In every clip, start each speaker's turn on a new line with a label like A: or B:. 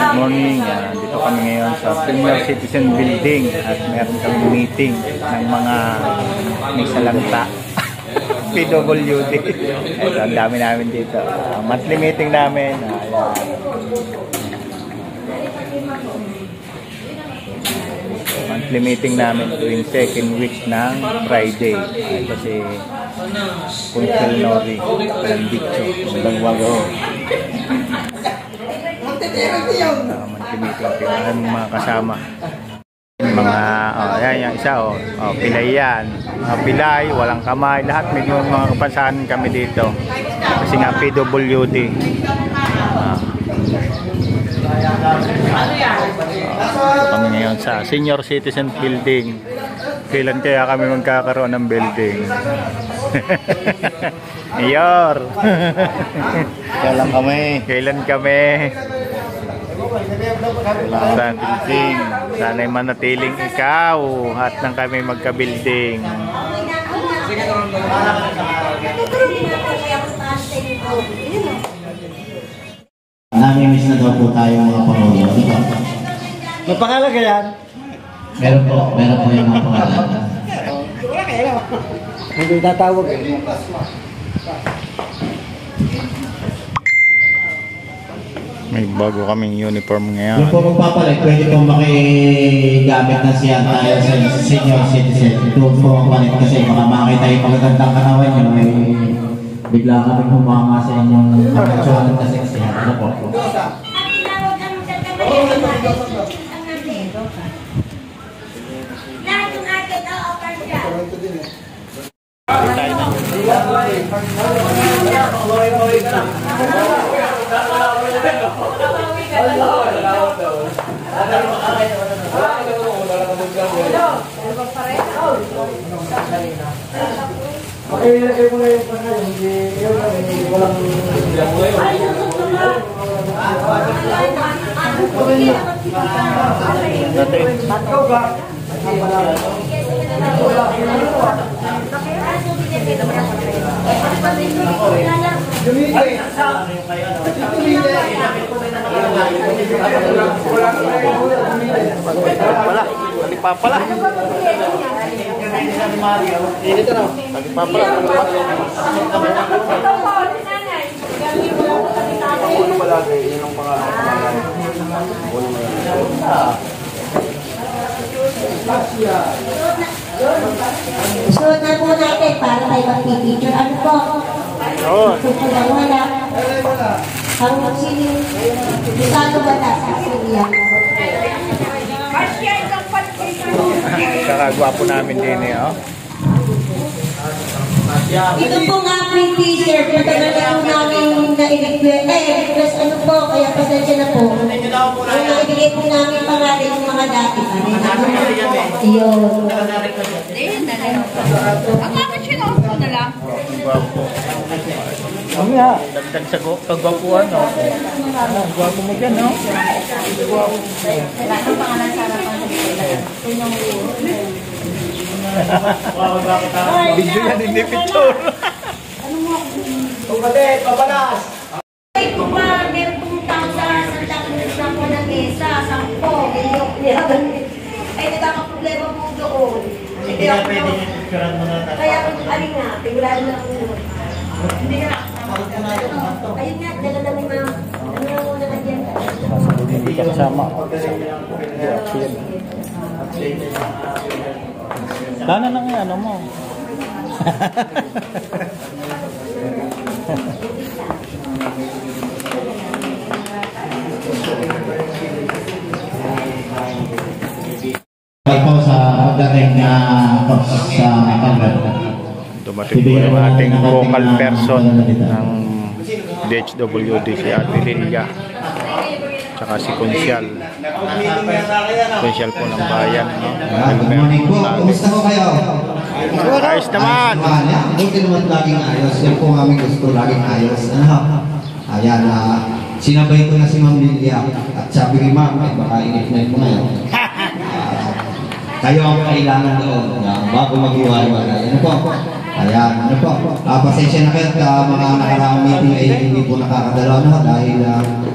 A: Good morning. Dito kami ngayon sa Senior Citizen Building at meron kami meeting ng mga may salanta PWD. Ito, ang dami namin dito. Monthly meeting namin. Monthly meeting namin tuwing second week ng Friday. Ito si Kuntil Nori ng Bicho. Magdagwago. Monthly meeting. Kailangan mga kasama. Mga, yan yung isa, pilay yan. Mga pilay, walang kamay. Lahat may mga kapansahan kami dito. Kasi nga PWD. Kami ngayon sa Senior Citizen Building. Kailan kaya kami magkakaroon ng building? Mayor!
B: Kailan kami?
A: Kailan kami? Kailan building? Sana'y manatiling ikaw at nang kami magka-building.
B: Nami-miss na daw po tayo mga Pangulo.
C: May pangalan ka yan?
B: Meron po yung mga pangalan.
C: Wala kayo. Hindi tatawag eh.
A: May bago kaming uniform ngayon.
B: Kung po magpapalit, pwede po makigamit na siya tayo sa senior citizen. Ito po ang palit kasi baka makita yung magagandang kanawan nyo. May bigla kami humanga sa inyong pagkatsuhan na seksihan. Ano po?
C: Ilagay mo na yung pangalan, hindi walang
A: Pala. Ini tuh, lagi papel.
D: Suot na po natin para tayo mag-picture. Ano po? Wala. Ang siling isano ba na sa siling?
A: Kakagwapo namin din eh, oh.
D: Ito po nga free t-shirt. Matagal na po namin na-request. Ano po, kaya pasensya na po. Ang naibigay po namin pangalan yung mga dati. Iyon.
E: Ang bakit siya na na lang?
A: Gwapo. Mamaya, dagdag sa kagwapuan, oh. Gwapo mo dyan, oh. Gwapo.
D: Wala kang pangalan sa harapan.
A: Video yan, hindi picture.
C: Kapatid, papalas!
D: Ay, kung ba, meron pong tao sa sampo ng mesa, sampo, ay, nagkakaproblema po doon.
B: Hindi na pwede yung picturean mo na tayo.
D: Kaya kung alin nga, tingulado na po. Hindi nga. Ayun nga, dala na may mga, ano na agenda.
A: Hindi ka kasama. Sana nang ano mo.
B: Po sa pagdating sa Matanggap.
A: Dumating po yung ating vocal person ng DHWD, si Ate Lilia. Tsaka si Konsyal. Konsyal po ng bayan.
B: Good morning po. Kumusta po kayo?
A: Ayos naman.
B: Buti naman laging ayos. Yan po ang aming gusto, laging ayos. Ayan, sinabay ko na si Ma'am Lilia. At sabi ni Ma'am, baka init-init mo ngayon. Kayo ang kailangan doon bago mag-iwalay. Ano po? Ayan, ano po, pasensya na kayo mga nakaraang meeting ay hindi po nakakadalaw na dahil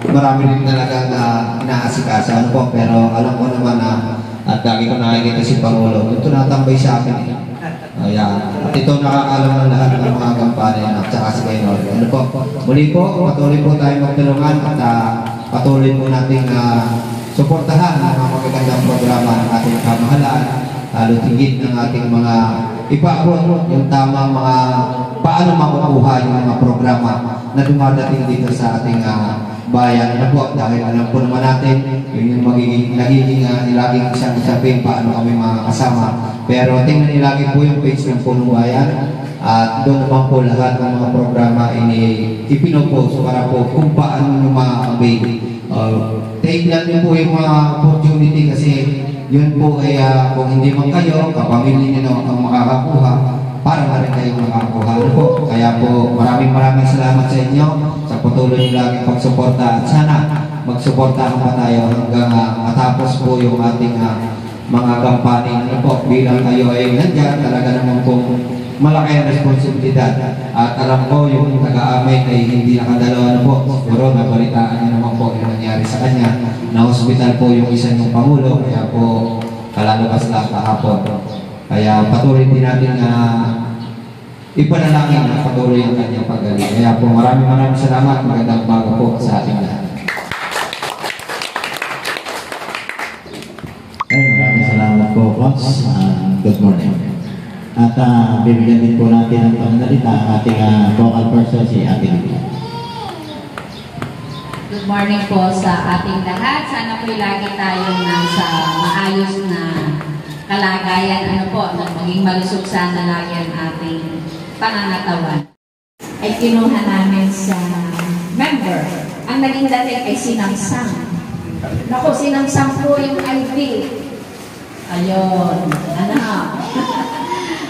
B: marami rin talaga na inaasikaso, ano po, pero alam ko naman na at lagi ko nakikita si Pangulo, ito natambay sa akin. Ayan, at ito nakakaalam ng lahat ng mga kampanya at saka si Kainor. Ano po, muli po, patuloy po tayo magtulungan at patuloy po nating suportahan ang mga magagandang programa ng ating kamahalaan, lalo tigit ng ating mga ipaabot yung tamang mga paano makukuha yung mga programa na dumadating dito sa ating bayan. Ano po, dahil alam po naman natin yun yung nagiging laging isang usapin paano kami makakasama. Pero tingnan niyo lagi po yung page ng Punong Bayan at doon naman po lahat ng mga programa ipinopost para po kung paano nyo ma-avail. Tingnan niyo po yung mga opportunity kasi yun po ay kung hindi man kayo, kapamilya nyo ang makakakuha, para na rin kayong makakuha. Ano po? Kaya po maraming salamat sa inyo sa patuloy nyo laging pagsuporta at sana magsuportahan pa tayo hanggang matapos po yung ating mga kampanya. Ano po? Bilang kayo ay nandiyan, talaga naman po malaki ang responsibilidad. At alam ko yung taga-amay ay hindi nakadalawa na po. Siguro nabalitaan niyo naman po yung nangyari sa kanya. Na-hospital po yung isa ng Pangulo, kaya po kalalabas lang kahapon. Kaya patuloy din natin ipanalangin na patuloy ang kanyang paggaling. Kaya po maraming salamat. Magandang umaga po sa ating lahat.
F: Maraming salamat po, Coach. Good morning. At bibigyan din po natin ng pananalita ang ating vocal person, si Ate Lidia.
E: Good morning po sa ating lahat. Sana po lagi tayong nasa maayos na kalagayan. Ano po, maging malusog sana lagi ang ating pangangatawan. Ay kinuha namin sa member. Ang naging dating ay sinangsang. Naku, sinangsang po yung ID. Ayun. Ano?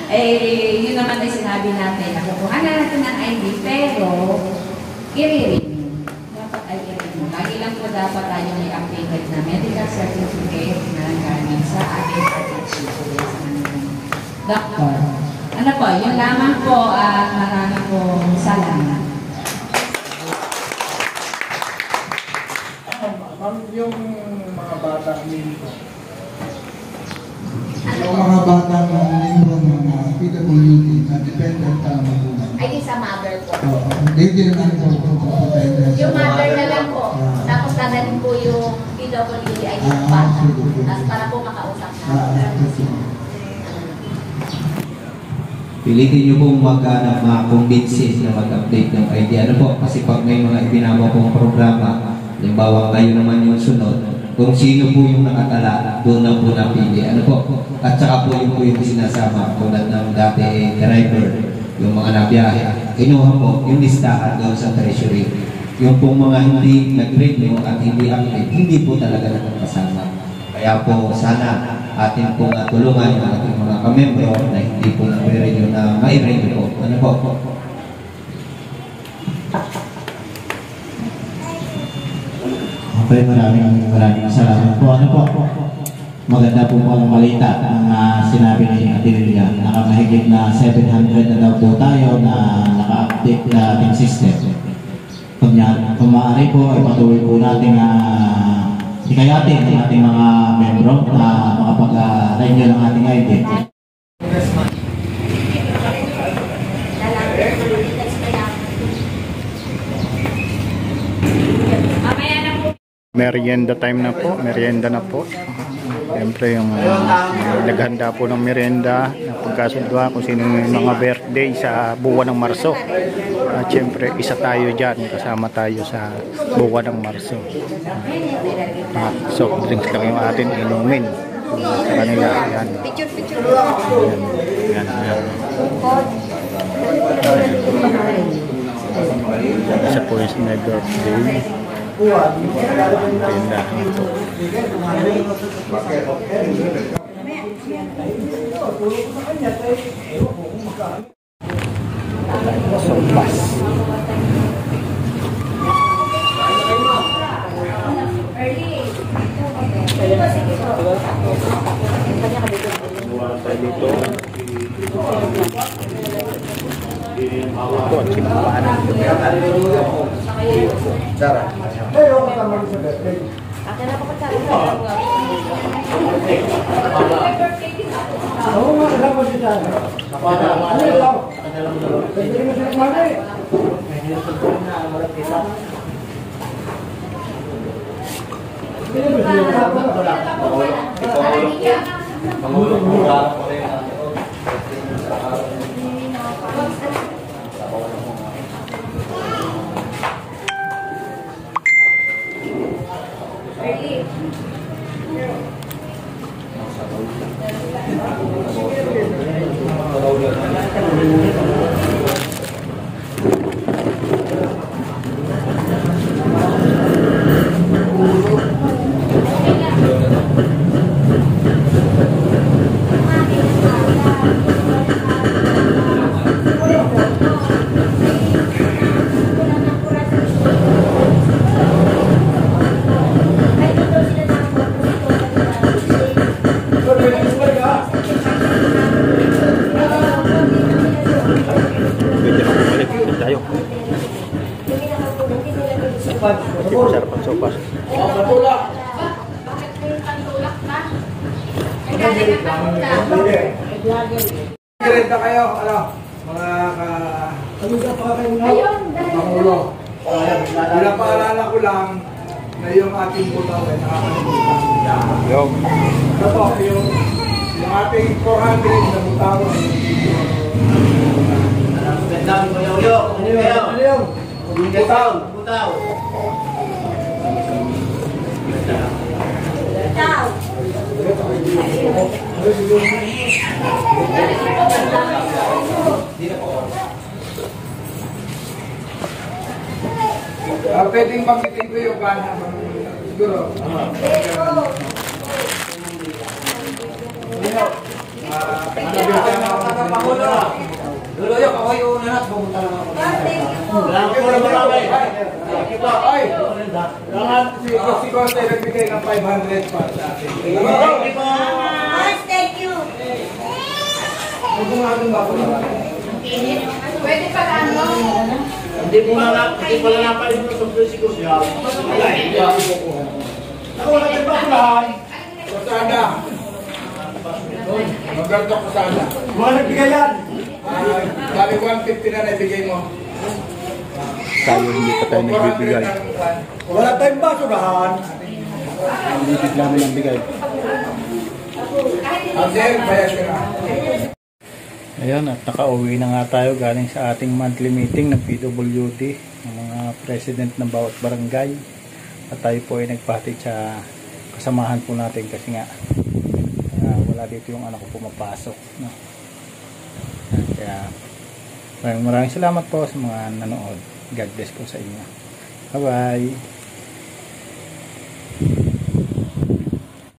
E: Yun naman ay sinabi natin. Nakukuha na natin ng ID, pero i-renew. Dapat ay i-renew. Lagi lang po dapat tayo may updated na medical certificate na galing sa ating doctor. Ano po, yun lamang po at marami po salamat.
C: Yung mga bata dito.
G: Yung mga bata ng membro ng PWD na dependent magulang.
E: Ay, di sa mother po.
G: Hindi na namin po
E: yung mother na lang po. Tapos dadalhin po yung PWD ay yung bata. Tapos para po makausap na.
B: Pilitin nyo pong mag-convince na mag-update ng idea. Ano po? Kasi pag may mga ibinawa pong programa, halimbawa kayo naman yung sunod, kung sino po yung nakatala, doon na po napili. Ano po? At saka po yung sinasama, tulad ng dati driver, yung mga nabiyahe. Kinuha po yung listahan doon sa treasury. Yung pong mga hindi nag-renew at hindi active, hindi po talaga nakakasama. Kaya po sana atin pong tulungan ang ating mga kamembro na hindi po nag-renew na mai-renew po. Ano po?
F: Okay, maraming salamat po. Ano po? Maganda po ang balita ang sinabi ni Ate Lilia. Nakamahigit na 700 na daw po tayo na naka-update na ating system. Kung maaari po, ay patuloy po natin hikayatin ang ating mga membro na makapag-renew ng ating ID.
A: Merienda time na po, merienda na po. Siyempre yung naghanda po ng merienda, napagkasunduan kung sino yung mga birthday sa buwan ng Marso. At siyempre isa tayo dyan, kasama tayo sa buwan ng Marso. Soft drinks lang yung atin inumin. Sa kanila, yan. Yan. Isa po yung may birthday. Tindahan ito. Sopas. Dito. Ito at sinumpanan.
C: Sarah. Ayun, kasama ko sa birthday. Oo nga, kasama si Sarah. Ano yun lang? Pwede mo sila kumana eh. Pwede mo sila kumana.
A: Masarap ang sopas.
C: Kirenta kayo, ano, mga Pangulo. Pinapaalala ko lang na yung ating butaw ay nakakalimutan.
A: Yung.
C: Ano po, yung ating 400 na butaw. Ano yung? Butaw. Pwedeng banggitin ko yung bana. Siguro.
B: Dulo yung kahoy una na, pumunta lang ako.
C: Si Costa nagbigay ng 500 para sa atin.
D: Thank you.
E: Pwede pa ano?
B: Hindi pala napalit mo sa presiko siya.
C: Ako wala kayo bakulahan. Kusada. Maganda kusada.
B: Mga nagbigay yan.
C: Bali 150 na naibigay mo.
A: Tayo hindi pa tayo nagbibigay.
C: Wala tayong basurahan.
A: Hindi bigla mo lang bigay.
C: Abdel, bayad ka na.
A: Ayan, at nakauwi na nga tayo galing sa ating monthly meeting ng PWD, ng mga president ng bawat barangay. At tayo po ay nagpatid sa kasamahan po natin kasi nga wala dito yung anak ko pumapasok. No? Kaya maraming salamat po sa mga nanood. God bless po sa inyo. Bye-bye!